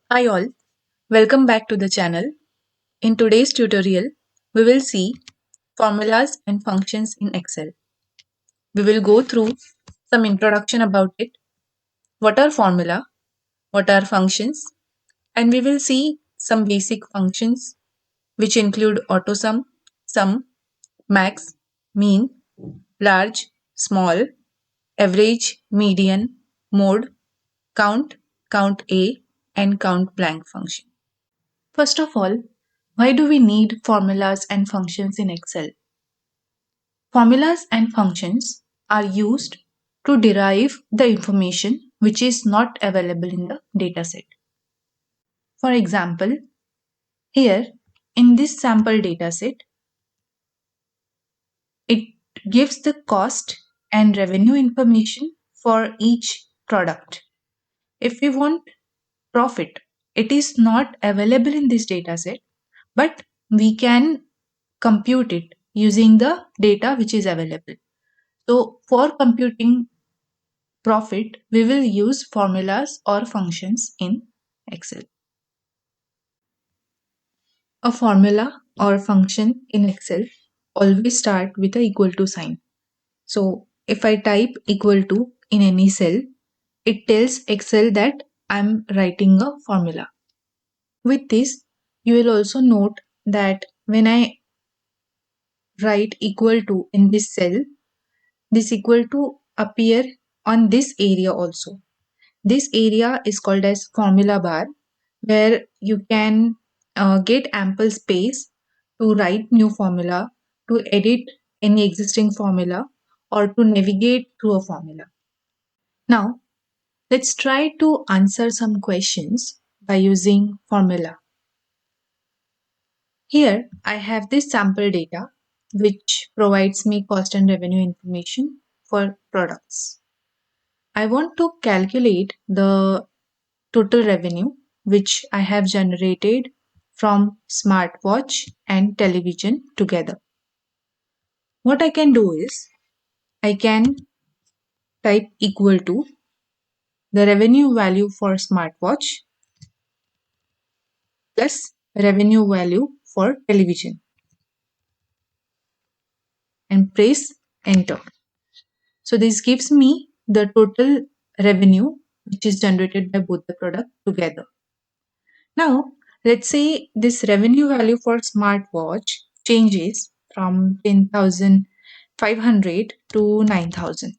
Hi all, welcome back to the channel. In today's tutorial, we will see formulas and functions in Excel. We will go through some introduction about it, what are formula, what are functions, and we will see some basic functions which include AutoSum, sum, max, mean, large, small, average, median, mode, count, CountA, and Countblank function. First of all, why do we need formulas and functions in Excel? Formulas and functions are used to derive the information which is not available in the dataset. For example, here in this sample dataset, it gives the cost and revenue information for each product. If we want profit, it is not available in this dataset, but we can compute it using the data which is available. So for computing profit, we will use formulas or functions in Excel. A formula or function in Excel always start with a equal to sign. So if I type equal to in any cell, it tells Excel that I'm writing a formula. With this, you will also note that when I write equal to in this cell, this equal to appear on this area also. This area is called as formula bar, where you can get ample space to write new formula, to edit any existing formula, or to navigate through a formula. Now, let's try to answer some questions by using formula. Here, I have this sample data which provides me cost and revenue information for products. I want to calculate the total revenue which I have generated from smartwatch and television together. What I can do is I can type equal to the revenue value for smartwatch plus revenue value for television and press enter. So this gives me the total revenue which is generated by both the product together. Now, let's say this revenue value for smartwatch changes from 10,500 to 9,000.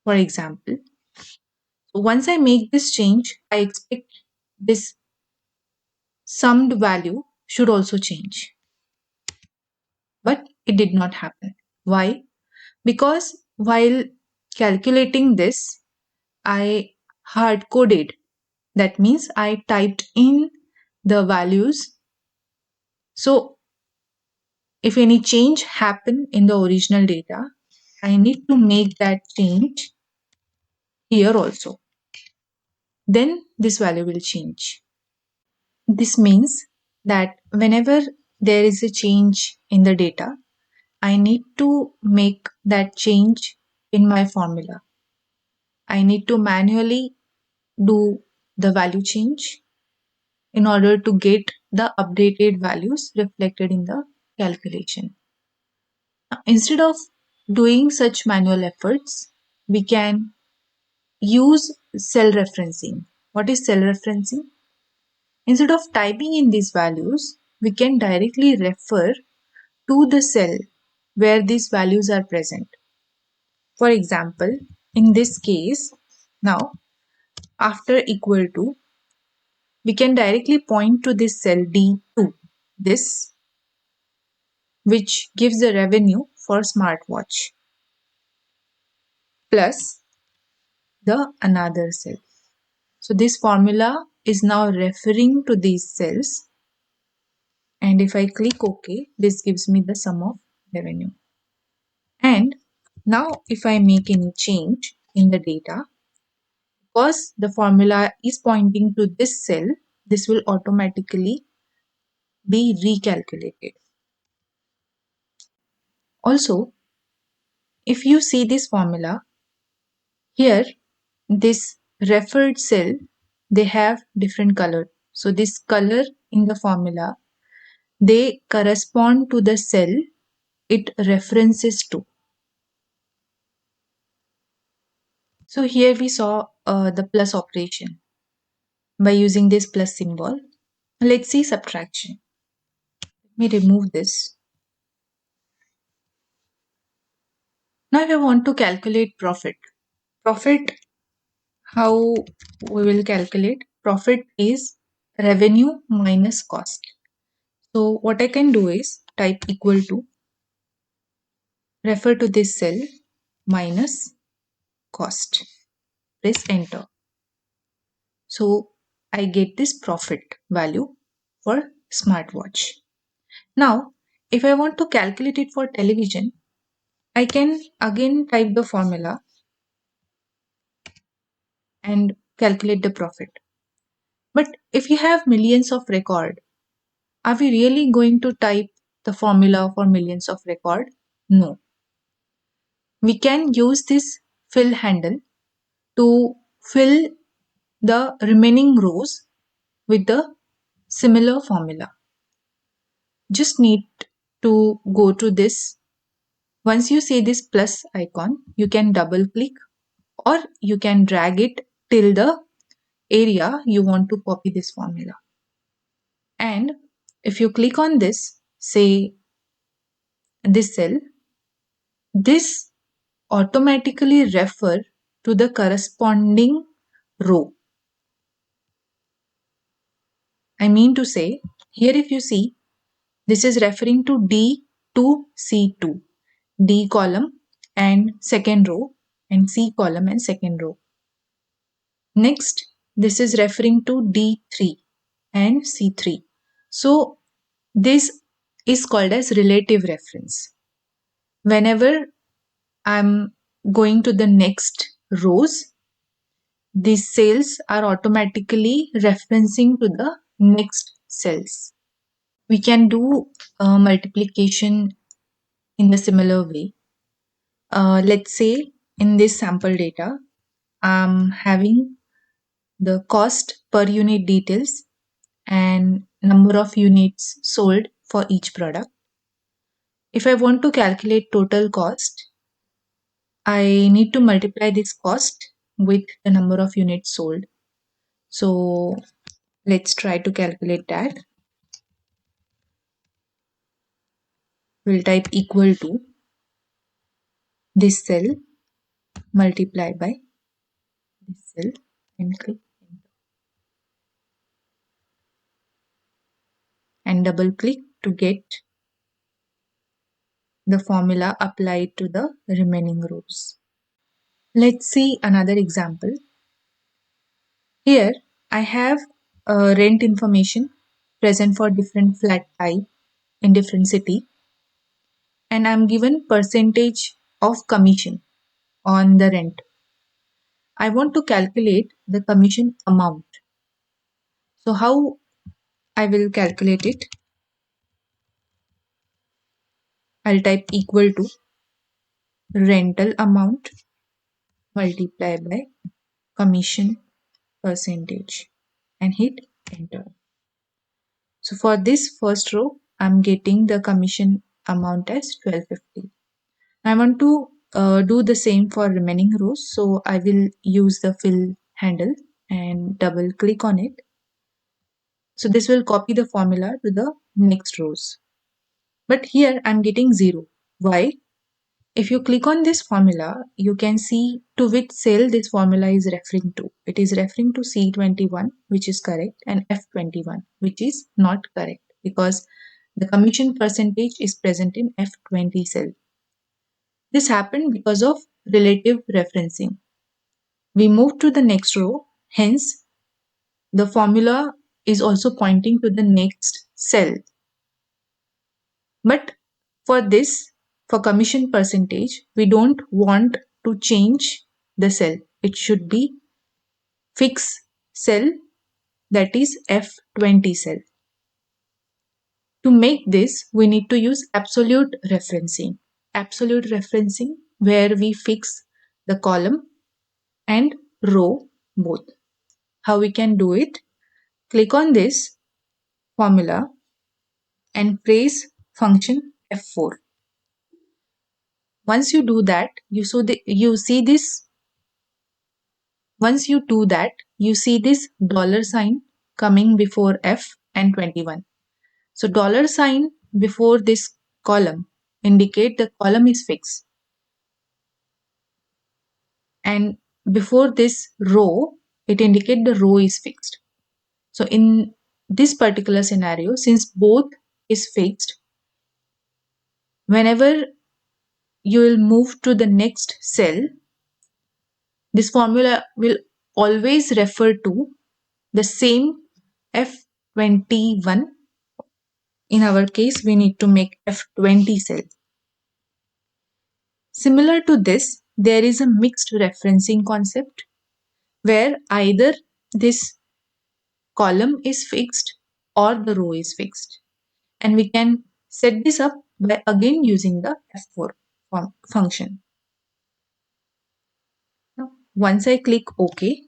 For example, once I make this change, I expect this summed value should also change. But it did not happen. Why? Because while calculating this, I hard coded. That means I typed in the values. So if any change happen in the original data, I need to make that change here also. Then this value will change. This means that whenever there is a change in the data, I need to make that change in my formula. I need to manually do the value change in order to get the updated values reflected in the calculation. Instead of doing such manual efforts, we can use cell referencing. What is cell referencing? Instead of typing in these values, we can directly refer to the cell where these values are present. For example, in this case, now after equal to, we can directly point to this cell D2, this, which gives the revenue for smartwatch, plus the another cell. So this formula is now referring to these cells, and if I click OK, this gives me the sum of revenue. And now if I make any change in the data, because the formula is pointing to this cell, this will automatically be recalculated. Also, if you see this formula, here this referred cell they have different color. So this color in the formula, they correspond to the cell it references to. So here we saw the plus operation by using this plus symbol. Let's see subtraction. Let me remove this. Now if I want to calculate profit. Profit, how we will calculate? Profit is revenue minus cost. So what I can do is type equal to, refer to this cell, minus cost. Press enter. So I get this profit value for smartwatch. Now, if I want to calculate it for television, I can again type the formula and calculate the profit. But if you have millions of record, are we really going to type the formula for millions of record? No. We can use this fill handle to fill the remaining rows with the similar formula. Just need to go to this. Once you see this plus icon, you can double click or you can drag it till the area you want to copy this formula. And if you click on this, say this cell, this automatically refer to the corresponding row. I mean to say, here if you see, this is referring to D to C2, D column and second row, and C column and second row. Next, this is referring to D3 and C3. So this is called as relative reference. Whenever I'm going to the next rows, these cells are automatically referencing to the next cells. We can do multiplication in a similar way. Let's say in this sample data, I'm having the cost per unit details and number of units sold for each product. If I want to calculate total cost, I need to multiply this cost with the number of units sold. So let's try to calculate that. We'll type equal to this cell multiplied by this cell and click enter. And double click to get the formula applied to the remaining rows. Let's see another example. Here I have rent information present for different flat type in different city, and I'm given percentage of commission on the rent. I want to calculate the commission amount. So how I will calculate it? I'll type equal to rental amount multiplied by commission percentage and hit enter. So for this first row, I'm getting the commission amount as 1250. I want to do the same for remaining rows. So I will use the fill handle and double click on it. So this will copy the formula to the next rows. But here I'm getting 0. Why? If you click on this formula, you can see to which cell this formula is referring to. It is referring to C21, which is correct, and F21, which is not correct because the commission percentage is present in F20 cell. This happened because of relative referencing. We move to the next row, hence the formula is also pointing to the next cell. But for this, for commission percentage, we don't want to change the cell. It should be fixed cell, that is F20 cell. To make this, we need to use absolute referencing. Absolute referencing where we fix the column and row both. How we can do it? Click on this formula and press function F4. Once you do that, you see this. Once you do that, you see this dollar sign coming before F and 21. So dollar sign before this column indicate the column is fixed, and before this row it indicate the row is fixed. So in this particular scenario, since both is fixed, whenever you will move to the next cell, this formula will always refer to the same F21. In our case, we need to make F20 cell. Similar to this, there is a mixed referencing concept where either this column is fixed or the row is fixed. And we can set this up by again using the F4 function. Now, once I click OK,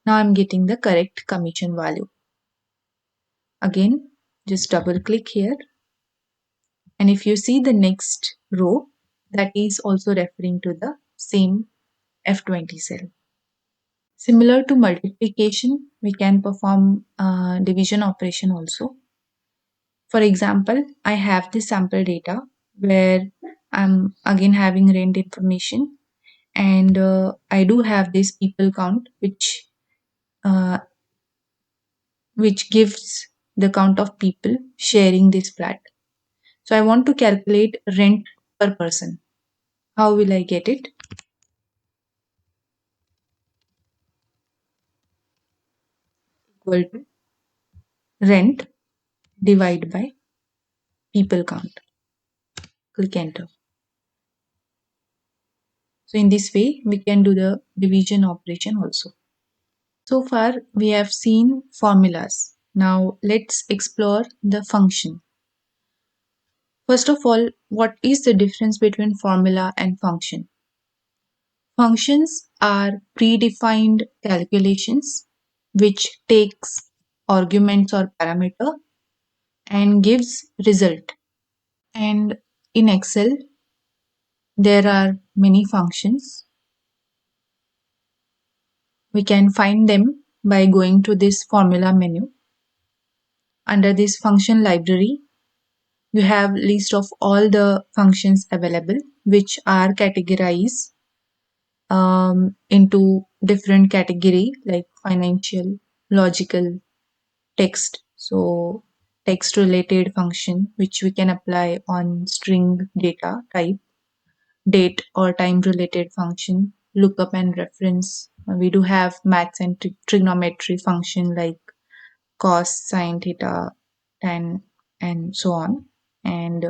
now I'm getting the correct commission value. Again, just double click here. And if you see the next row, that is also referring to the same F20 cell. Similar to multiplication, we can perform division operation also. For example, I have this sample data where I'm again having rent information, and I do have this people count uh, which gives the count of people sharing this flat. So I want to calculate rent per person. How will I get it? Equal to rent divided by people count. Click enter. So in this way, we can do the division operation also. So far, we have seen formulas. Now let's explore the function. First of all, what is the difference between formula and function? Functions are predefined calculations which takes arguments or parameter and gives result. And in Excel, there are many functions. We can find them by going to this formula menu. Under this function library, you have list of all the functions available which are categorized into different category like financial, logical, text. So text related function which we can apply on string data type, date or time related function, lookup and reference. We do have maths and trigonometry function like cos, sine, theta, tan, and so on. And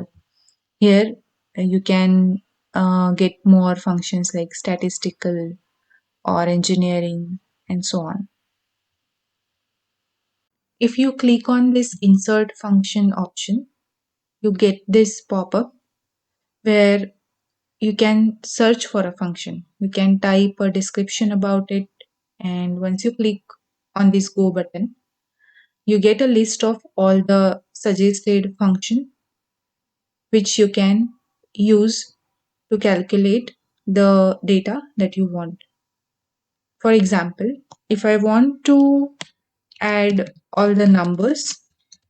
here you can get more functions like statistical or engineering and so on. If you click on this insert function option, you get this pop-up where you can search for a function. You can type a description about it, and once you click on this go button, you get a list of all the suggested function which you can use to calculate the data that you want. For example, if I want to add all the numbers,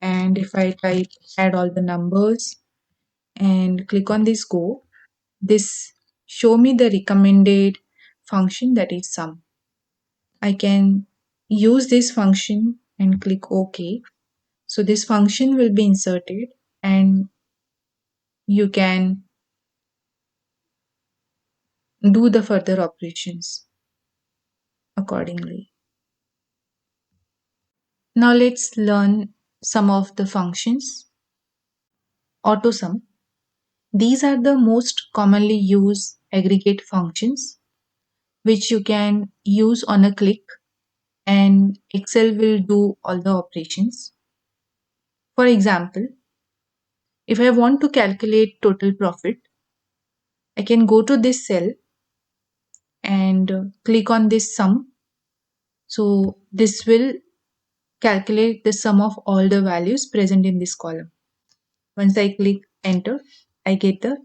and if I type add all the numbers and click on this go, this show me the recommended function, that is sum. I can use this function and click OK. So this function will be inserted and you can do the further operations accordingly. Now let's learn some of the functions. AutoSum. These are the most commonly used aggregate functions which you can use on a click, and Excel will do all the operations. For example, if I want to calculate total profit, I can go to this cell and click on this sum So this will calculate the sum of all the values present in this column. Once I click enter, I get the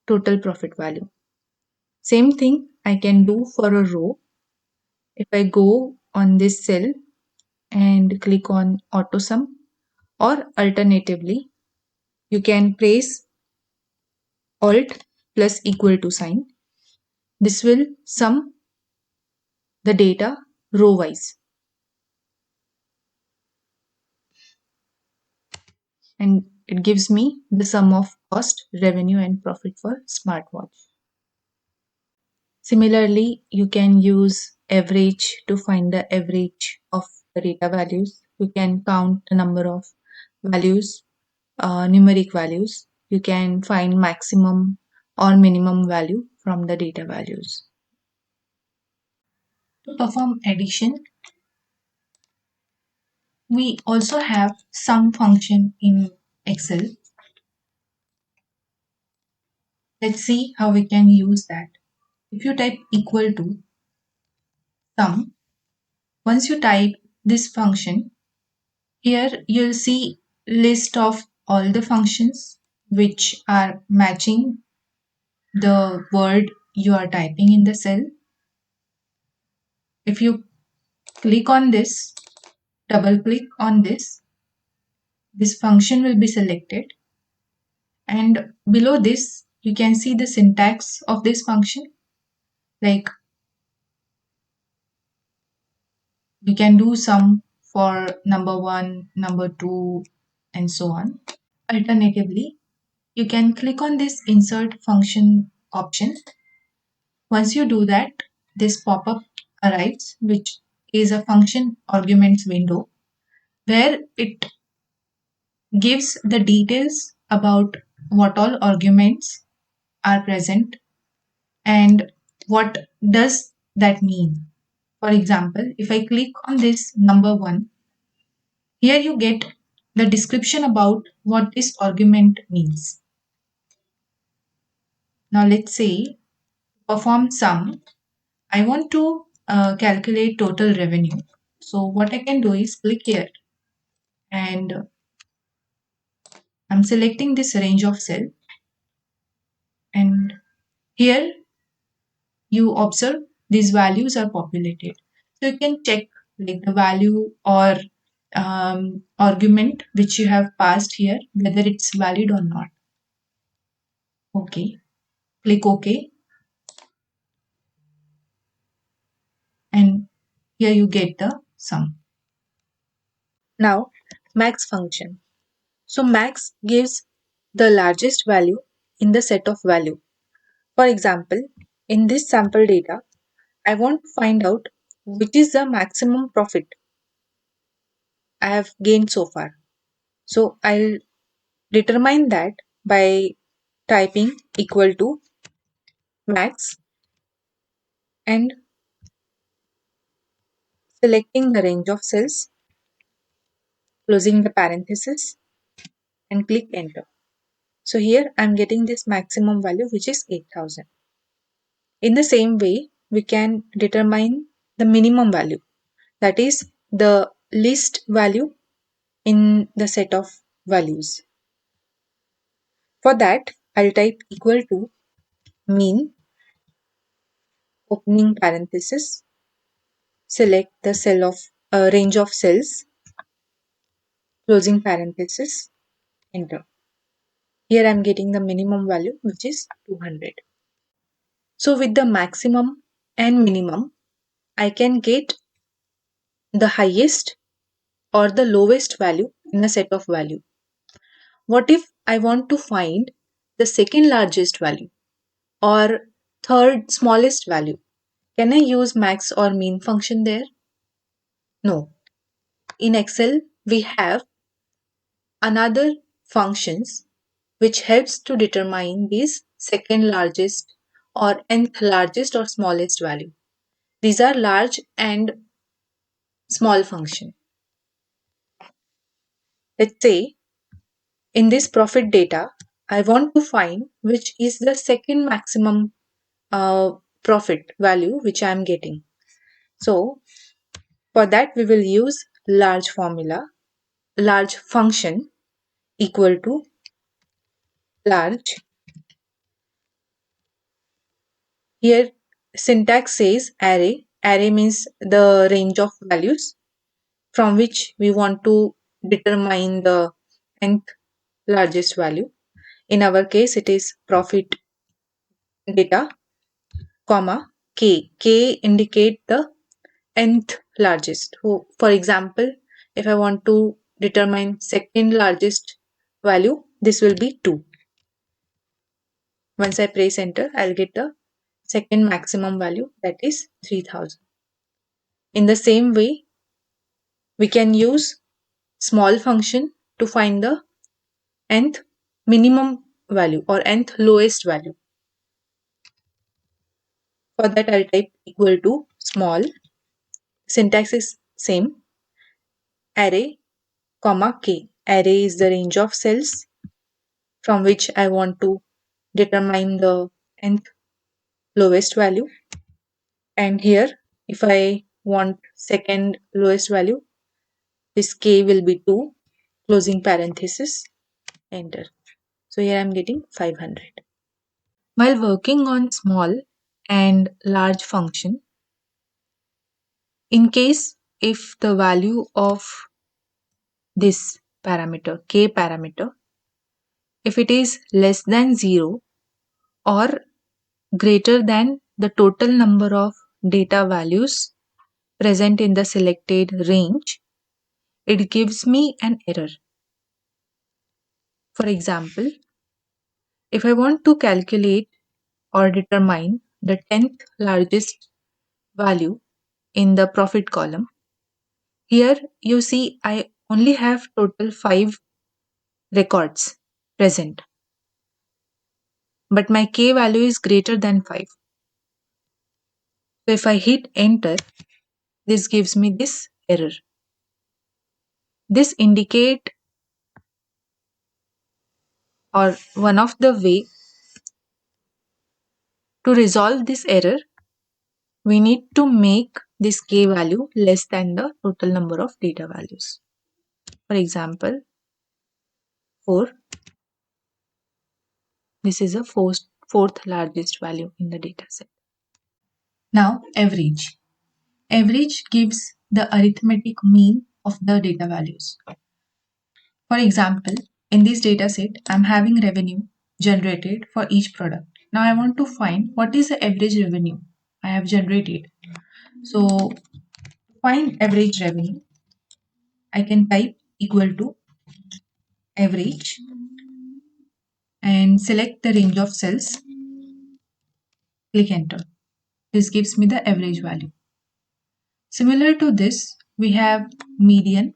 total profit value. Same thing I can do for a row. If I go on this cell and click on AutoSum, or alternatively, you can press Alt plus equal to sign. This will sum the data row wise, and it gives me the sum of cost, revenue, and profit for smartwatch. Similarly, you can use average to find the average of the data values. You can count the number of values, numeric values. You can find maximum or minimum value from the data values. To perform addition, we also have sum function in Excel. Let's see how we can use that. If you type equal to sum, once you type this function, here you'll see list of all the functions which are matching the word you are typing in the cell. If you click on this, double click on this function will be selected, and below this you can see the syntax of this function. Like we can do sum for number 1, number 2, and so on. Alternatively, you can click on this insert function option. Once you do that, this pop-up arrives, which is a function arguments window where it gives the details about what all arguments are present and what does that mean. For example, if I click on this number 1, here you get the description about what this argument means. Now let's say perform sum. I want to calculate total revenue. So what I can do is click here, and I'm selecting this range of cell, and here you observe these values are populated. So you can check like the value or argument which you have passed here, whether it's valid or not. Okay, click OK, and here you get the sum. Now, max function. So max gives the largest value in the set of value. For example, in this sample data, I want to find out which is the maximum profit I have gained so far. So I'll determine that by typing equal to max and selecting the range of cells, closing the parenthesis, and click enter. So here I'm getting this maximum value, which is 8,000. In the same way, we can determine the minimum value, that is the least value in the set of values. For that, I'll type equal to mean, opening parenthesis, select the cell of range of cells, closing parenthesis, enter. Here I'm getting the minimum value, which is 200. So with the maximum and minimum, I can get the highest or the lowest value in a set of value. What if I want to find the second largest value or third smallest value? Can I use max or mean function there? No. In Excel, we have another functions which helps to determine this second largest or nth largest or smallest value. These are large and small function. Let's say in this profit data, I want to find which is the second maximum profit value which I am getting. So For that, we will use large function equal to large. Here, syntax says array. Array means the range of values from which we want to determine the nth largest value. In our case, it is profit data, comma, k. K indicate the nth largest. So, for example, if I want to determine second largest value, this will be 2. Once I press enter, I'll get the second maximum value, that is 3000. In the same way, we can use small function to find the nth minimum value or nth lowest value. For that, I'll type equal to small. Syntax is same. Array, comma, k. Array is the range of cells from which I want to determine the nth lowest value. And here, if I want second lowest value, this k will be 2, closing parenthesis, enter. So here I am getting 500. While working on small and large function, in case if the value of this parameter, k parameter, if it is less than 0 or greater than the total number of data values present in the selected range, it gives me an error. For example, if I want to calculate or determine the 10th largest value in the profit column, here you see I only have total 5 records present, but my k value is greater than 5. So if I hit enter, this gives me this error. This indicate, or one of the way to resolve this error, we need to make this k value less than the total number of data values. For example, 4. This is the fourth largest value in the data set. Now, average. Average gives the arithmetic mean of the data values. For example, in this data set, I'm having revenue generated for each product. Now I want to find what is the average revenue I have generated. So to find average revenue, I can type equal to average and select the range of cells. Click enter. This gives me the average value. Similar to this, we have median.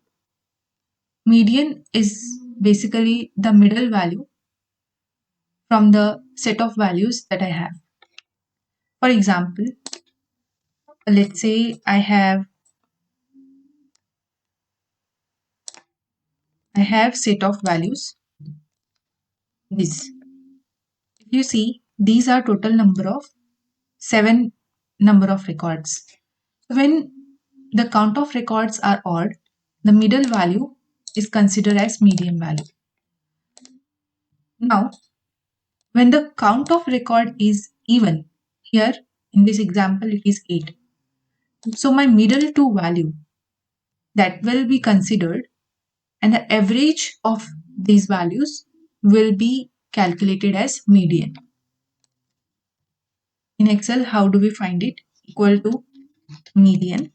Median is basically the middle value from the set of values that I have. For example, let's say I have set of values this. If you see, these are total number of 7 number of records. When the count of records are odd, the middle value is considered as median value. Now, when the count of record is even, here in this example it is 8. So my middle two value that will be considered, and the average of these values will be calculated as median. In Excel, how do we find it? Equal to median.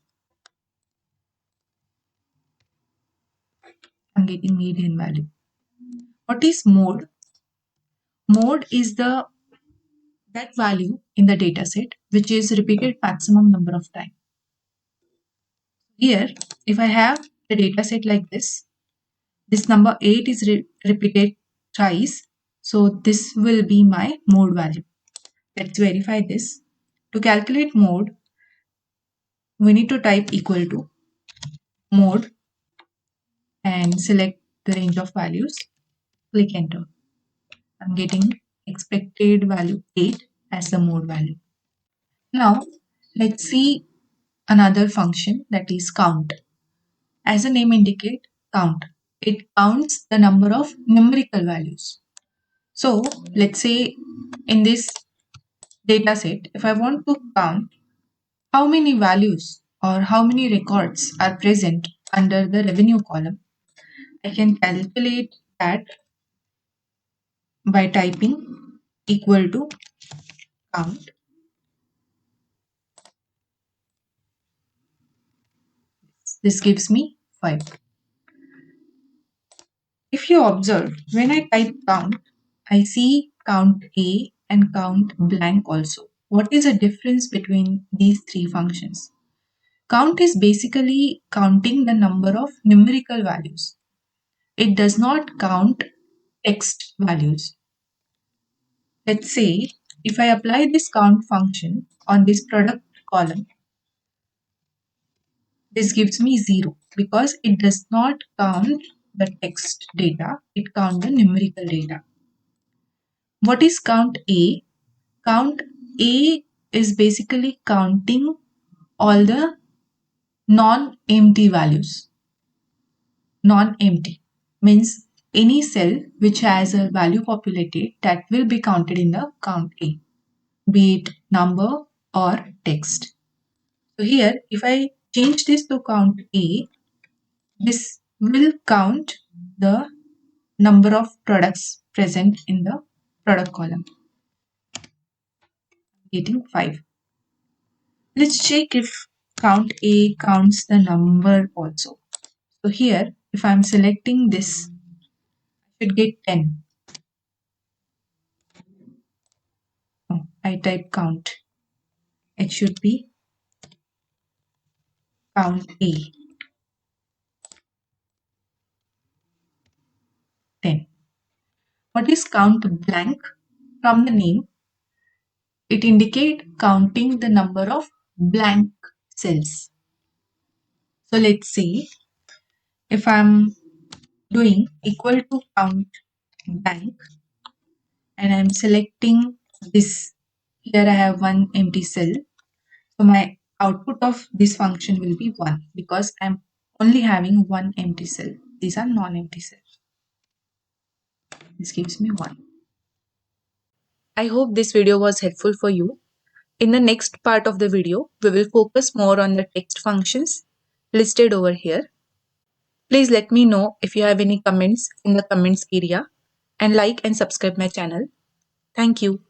I'm getting median value. What is mode? Mode is that value in the data set which is repeated maximum number of times. Here, if I have the data set like this number 8 is repeated twice. So this will be my mode value. Let's verify this. To calculate mode, we need to type equal to mode and select the range of values. Click enter. I'm getting expected value 8 as the mode value. Now, let's see another function that is count. As the name indicates, count. It counts the number of numerical values. So let's say in this data set, if I want to count how many values or how many records are present under the revenue column, I can calculate that by typing equal to count. This gives me 5. If you observe, when I type count, I see count A and count blank also. What is the difference between these three functions? Count is basically counting the number of numerical values. It does not count text values. Let's say if I apply this count function on this product column, this gives me 0 because it does not count the text data, it counts the numerical data. What is count A? Count A is basically counting all the non-empty values. Non-empty means any cell which has a value populated that will be counted in the count A, be it number or text. So here, if I change this to count A, this will count the number of products present in the product column, getting 5. Let's check if count A counts the number also. So here, if I'm selecting this, I should get 10. Oh, I type count. It should be count A, 10. What is count blank? From the name, it indicates counting the number of blank cells. So let's see if I'm doing equal to count blank and I'm selecting this. Here I have one empty cell. So my output of this function will be 1 because I'm only having one empty cell. These are non-empty cells. This gives me 1. I hope this video was helpful for you. In the next part of the video, we will focus more on the text functions listed over here. Please let me know if you have any comments in the comments area and like and subscribe my channel. Thank you.